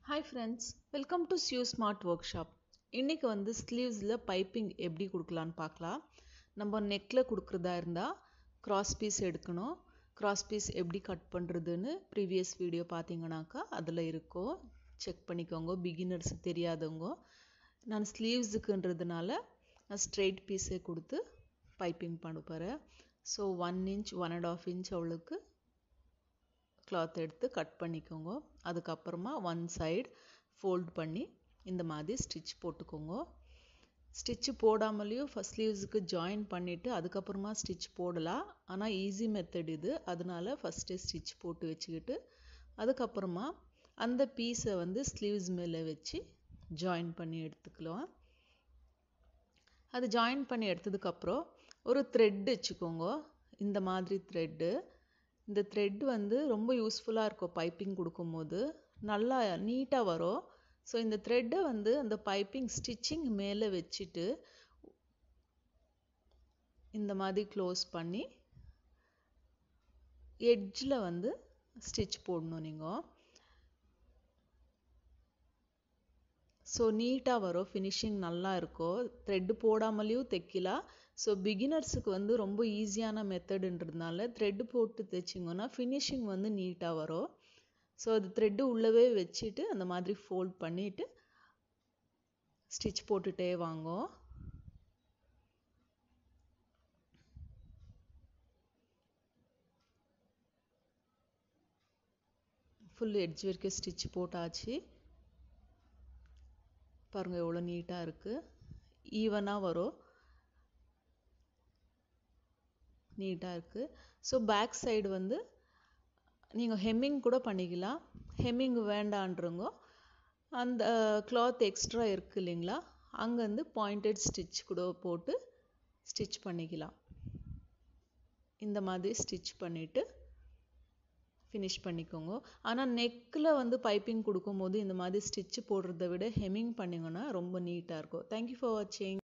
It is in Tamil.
Hi friends, welcome to Sew Smart Workshop. இன்னைக்கு வந்து ஸ்லீவ்ஸில் பைப்பிங் எப்படி கொடுக்கலான்னு பார்க்கலாம். நம்ம நெக்கில் கொடுக்குறதா இருந்தால் கிராஸ் பீஸ் எடுக்கணும். கிராஸ் பீஸ் எப்படி கட் பண்ணுறதுன்னு ப்ரீவியஸ் வீடியோ பார்த்தீங்கன்னாக்கா அதில் இருக்கும். செக் பண்ணிக்கோங்க. பிகினர்ஸ் தெரியாதவங்க. நான் ஸ்லீவ்ஸுக்குன்றதுனால நான் ஸ்ட்ரெயிட் பீஸே கொடுத்து பைப்பிங் பண்ண போகிறேன். ஸோ 1 inch 1.5 inch அவளுக்கு கிளாத் எடுத்து கட் பண்ணிக்கோங்க. அதுக்கப்புறமா ஒன் சைடு ஃபோல்ட் பண்ணி இந்த மாதிரி ஸ்டிச் போட்டுக்கோங்க. ஸ்டிச்சு போடாமலேயும் ஃபஸ்ட் ஸ்லீவ்ஸுக்கு ஜாயின் பண்ணிவிட்டு அதுக்கப்புறமா ஸ்டிச் போடலாம். ஆனால் ஈஸி மெத்தட் இது. அதனால ஃபஸ்ட்டே ஸ்டிச் போட்டு வச்சுக்கிட்டு அதுக்கப்புறமா அந்த பீஸை வந்து ஸ்லீவ்ஸ் மேலே வச்சு ஜாயின் பண்ணி எடுத்துக்கலாம். அது ஜாயின் பண்ணி எடுத்ததுக்கப்புறம் ஒரு த்ரெட் வச்சுக்கோங்க. இந்த மாதிரி த்ரெட்டு. இந்த த்ரெட் வந்து ரொம்ப யூஸ்ஃபுல்லாக இருக்கும் பைப்பிங் கொடுக்கும்போது. நல்லா நீட்டாக வரும். ஸோ இந்த த்ரெட்டை வந்து அந்த பைப்பிங் ஸ்டிச்சிங் மேலே வச்சுட்டு இந்த மாதிரி க்ளோஸ் பண்ணி எட்ஜில் வந்து ஸ்டிச் போடணும் நீங்கள். ஸோ நீட்டாக வரும். ஃபினிஷிங் நல்லா இருக்கும். த்ரெட்டு போடாமலேயும் தைக்கலாம். ஸோ பிகினர்ஸுக்கு வந்து ரொம்ப ஈஸியான மெத்தடுன்றதுனால த்ரெட்டு போட்டு தைச்சிங்கன்னா ஃபினிஷிங் வந்து நீட்டாக வரும். ஸோ அது த்ரெட்டு உள்ளவே வச்சுட்டு அந்த மாதிரி ஃபோல்ட் பண்ணிவிட்டு ஸ்டிச் போட்டுகிட்டே வாங்க. ஃபுல் எட்ஜ் வரைக்கும் ஸ்டிச் போட்டாச்சு. பாருங்கள் எவ்வளோ நீட்டாக இருக்குது. ஈவனாக வரும். நீட்டாக இருக்குது. ஸோ பேக் சைடு வந்து நீங்கள் ஹெம்மிங் கூட பண்ணிக்கலாம். ஹெம்மிங் வேண்டான்றவங்க அந்த கிளாத் எக்ஸ்ட்ரா இருக்குது இல்லைங்களா, அங்கேருந்து பாயிண்டட் ஸ்டிச் கூட போட்டு ஸ்டிச் பண்ணிக்கலாம். இந்த மாதிரி ஸ்டிச் பண்ணிவிட்டு ஃபினிஷ் பண்ணிக்கோங்க. ஆனால் நெக்கில் வந்து பைப்பிங் கொடுக்கும்போது இந்த மாதிரி ஸ்டிச் போடுறத விட ஹெம்மிங் பண்ணிங்கன்னா ரொம்ப நீட்டாக இருக்கும். தேங்க்யூ ஃபார் வாட்சிங்.